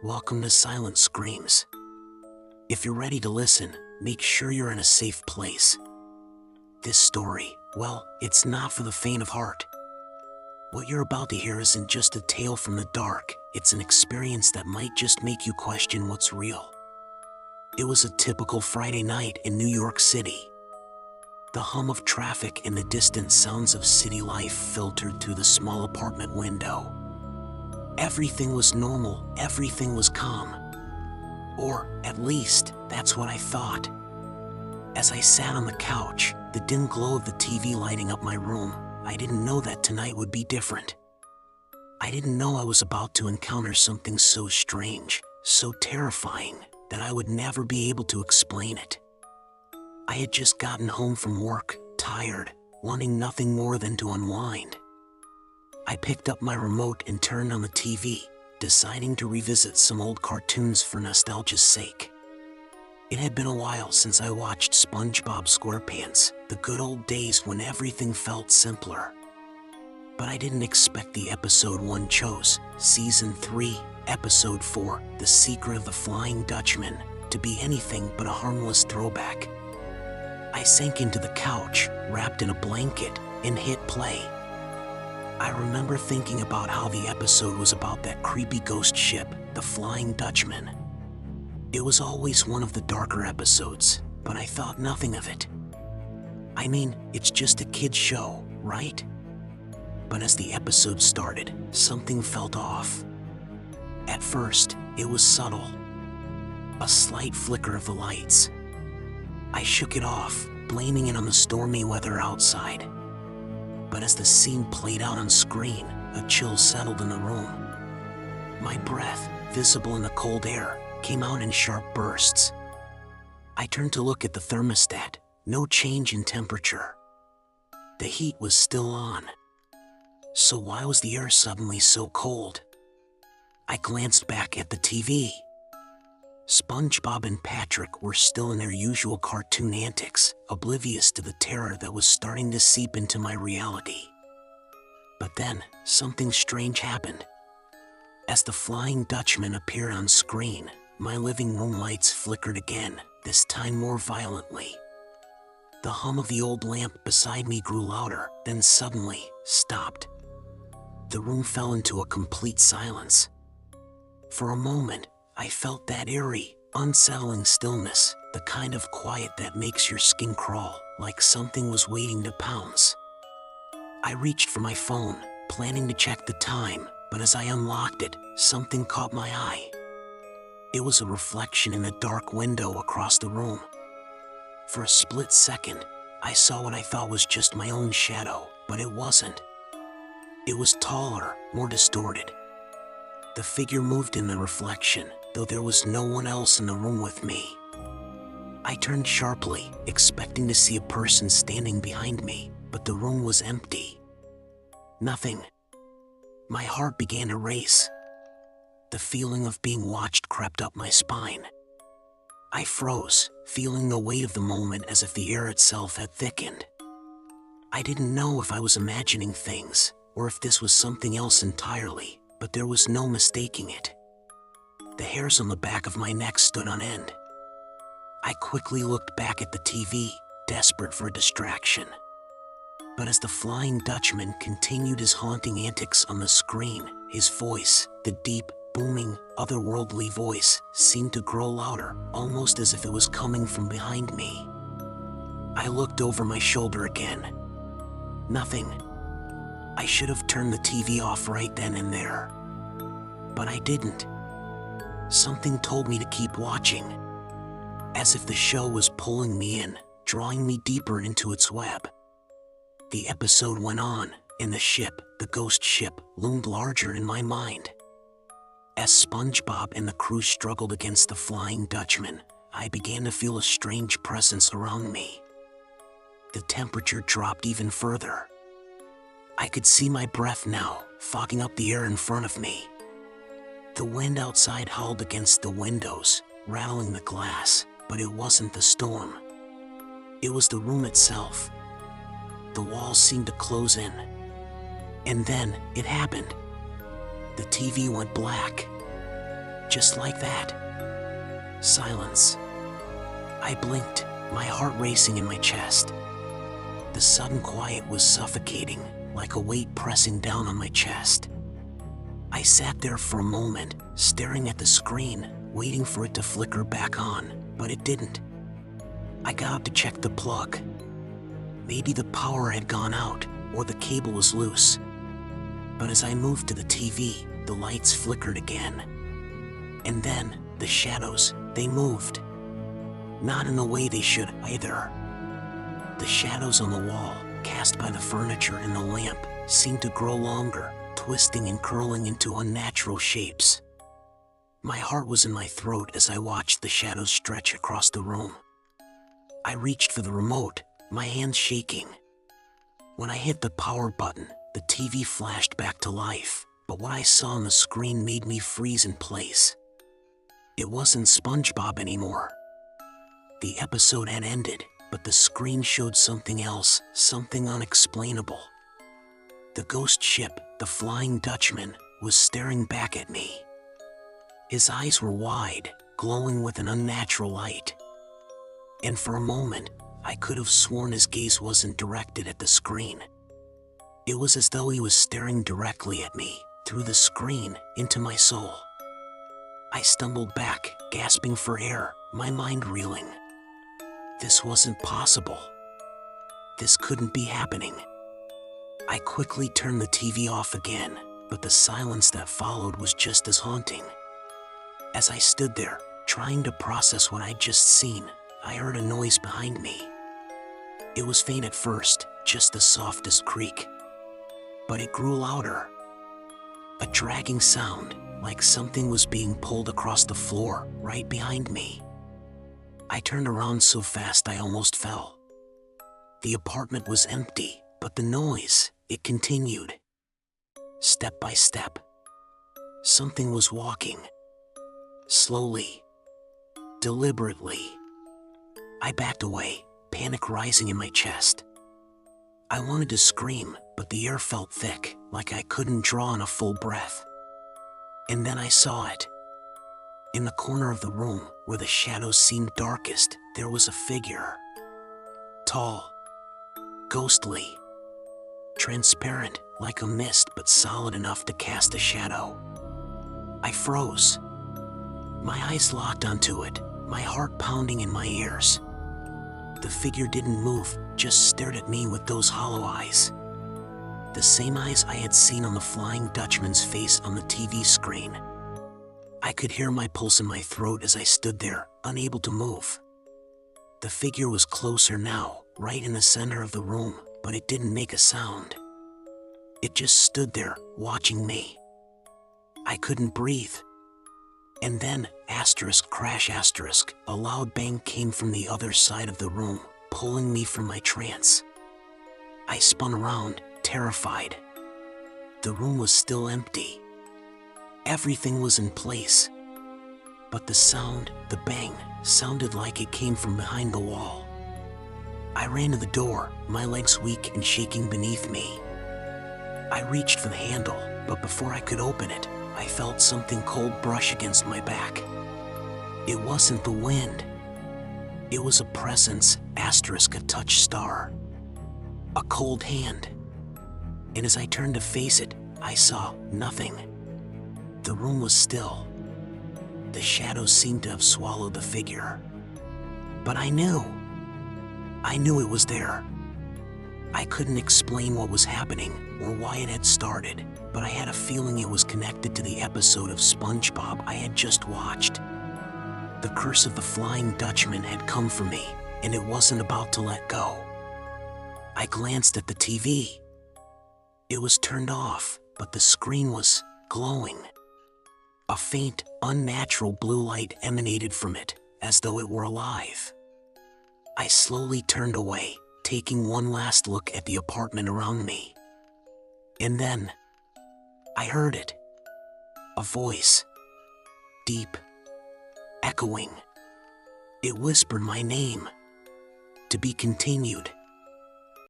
Welcome to Silent Screams. If you're ready to listen, make sure you're in a safe place. This story, well, it's not for the faint of heart. What you're about to hear isn't just a tale from the dark, it's an experience that might just make you question what's real. It was a typical Friday night in New York City. The hum of traffic and the distant sounds of city life filtered through the small apartment window. Everything was normal, everything was calm. Or, at least, that's what I thought. As I sat on the couch, the dim glow of the TV lighting up my room, I didn't know that tonight would be different. I didn't know I was about to encounter something so strange, so terrifying, that I would never be able to explain it. I had just gotten home from work, tired, wanting nothing more than to unwind. I picked up my remote and turned on the TV, deciding to revisit some old cartoons for nostalgia's sake. It had been a while since I watched SpongeBob SquarePants, the good old days when everything felt simpler. But I didn't expect the episode one chose, Season 3, Episode 4, The Secret of the Flying Dutchman, to be anything but a harmless throwback. I sank into the couch, wrapped in a blanket, and hit play. I remember thinking about how the episode was about that creepy ghost ship, the Flying Dutchman. It was always one of the darker episodes, but I thought nothing of it. I mean, it's just a kid's show, right? But as the episode started, something felt off. At first, it was subtle. A slight flicker of the lights. I shook it off, blaming it on the stormy weather outside. But as the scene played out on screen, a chill settled in the room. My breath, visible in the cold air, came out in sharp bursts. I turned to look at the thermostat, no change in temperature. The heat was still on. So why was the air suddenly so cold? I glanced back at the TV. SpongeBob and Patrick were still in their usual cartoon antics, oblivious to the terror that was starting to seep into my reality. But then, something strange happened. As the Flying Dutchman appeared on screen, my living room lights flickered again, this time more violently. The hum of the old lamp beside me grew louder, then suddenly stopped. The room fell into a complete silence. For a moment, I felt that eerie, unsettling stillness, the kind of quiet that makes your skin crawl, like something was waiting to pounce. I reached for my phone, planning to check the time, but as I unlocked it, something caught my eye. It was a reflection in the dark window across the room. For a split second, I saw what I thought was just my own shadow, but it wasn't. It was taller, more distorted. The figure moved in the reflection, though there was no one else in the room with me. I turned sharply, expecting to see a person standing behind me, but the room was empty. Nothing. My heart began to race. The feeling of being watched crept up my spine. I froze, feeling the weight of the moment as if the air itself had thickened. I didn't know if I was imagining things, or if this was something else entirely, but there was no mistaking it. The hairs on the back of my neck stood on end. I quickly looked back at the TV, desperate for a distraction. But as the Flying Dutchman continued his haunting antics on the screen, his voice, the deep, booming, otherworldly voice, seemed to grow louder, almost as if it was coming from behind me. I looked over my shoulder again. Nothing. I should have turned the TV off right then and there. But I didn't. Something told me to keep watching, as if the show was pulling me in, drawing me deeper into its web. The episode went on, and the ship, the ghost ship, loomed larger in my mind. As SpongeBob and the crew struggled against the Flying Dutchman, I began to feel a strange presence around me. The temperature dropped even further. I could see my breath now, fogging up the air in front of me. The wind outside howled against the windows, rattling the glass, but it wasn't the storm. It was the room itself. The walls seemed to close in. And then, it happened. The TV went black. Just like that. Silence. I blinked, my heart racing in my chest. The sudden quiet was suffocating, like a weight pressing down on my chest. I sat there for a moment, staring at the screen, waiting for it to flicker back on, but it didn't. I got up to check the plug. Maybe the power had gone out, or the cable was loose. But as I moved to the TV, the lights flickered again. And then, the shadows, they moved. Not in the way they should either. The shadows on the wall, cast by the furniture and the lamp, seemed to grow longer, twisting and curling into unnatural shapes. My heart was in my throat as I watched the shadows stretch across the room. I reached for the remote, my hands shaking. When I hit the power button, the TV flashed back to life, but what I saw on the screen made me freeze in place. It wasn't SpongeBob anymore. The episode had ended, but the screen showed something else, something unexplainable. The ghost ship, the Flying Dutchman, was staring back at me. His eyes were wide, glowing with an unnatural light. And for a moment, I could have sworn his gaze wasn't directed at the screen. It was as though he was staring directly at me, through the screen, into my soul. I stumbled back, gasping for air, my mind reeling. This wasn't possible. This couldn't be happening. I quickly turned the TV off again, but the silence that followed was just as haunting. As I stood there, trying to process what I'd just seen, I heard a noise behind me. It was faint at first, just the softest creak. But it grew louder. A dragging sound, like something was being pulled across the floor, right behind me. I turned around so fast I almost fell. The apartment was empty, but the noise, it continued. Step by step. Something was walking. Slowly. Deliberately. I backed away, panic rising in my chest. I wanted to scream, but the air felt thick, like I couldn't draw in a full breath. And then I saw it. In the corner of the room, where the shadows seemed darkest, there was a figure. Tall. Ghostly. Transparent, like a mist, but solid enough to cast a shadow. I froze. My eyes locked onto it, my heart pounding in my ears. The figure didn't move, just stared at me with those hollow eyes. The same eyes I had seen on the Flying Dutchman's face on the TV screen. I could hear my pulse in my throat as I stood there, unable to move. The figure was closer now, right in the center of the room, but it didn't make a sound. It just stood there, watching me. I couldn't breathe. And then, crash, a loud bang came from the other side of the room, pulling me from my trance. I spun around, terrified. The room was still empty. Everything was in place. But the sound, the bang, sounded like it came from behind the wall. I ran to the door, my legs weak and shaking beneath me. I reached for the handle, but before I could open it, I felt something cold brush against my back. It wasn't the wind. It was a presence, a touch star. A cold hand. And as I turned to face it, I saw nothing. The room was still. The shadows seemed to have swallowed the figure. But I knew it was there. I couldn't explain what was happening or why it had started, but I had a feeling it was connected to the episode of SpongeBob I had just watched. The curse of the Flying Dutchman had come for me, and it wasn't about to let go. I glanced at the TV. It was turned off, but the screen was glowing. A faint, unnatural blue light emanated from it, as though it were alive. I slowly turned away, taking one last look at the apartment around me. And then, I heard it. A voice. Deep. Echoing. It whispered my name. To be continued.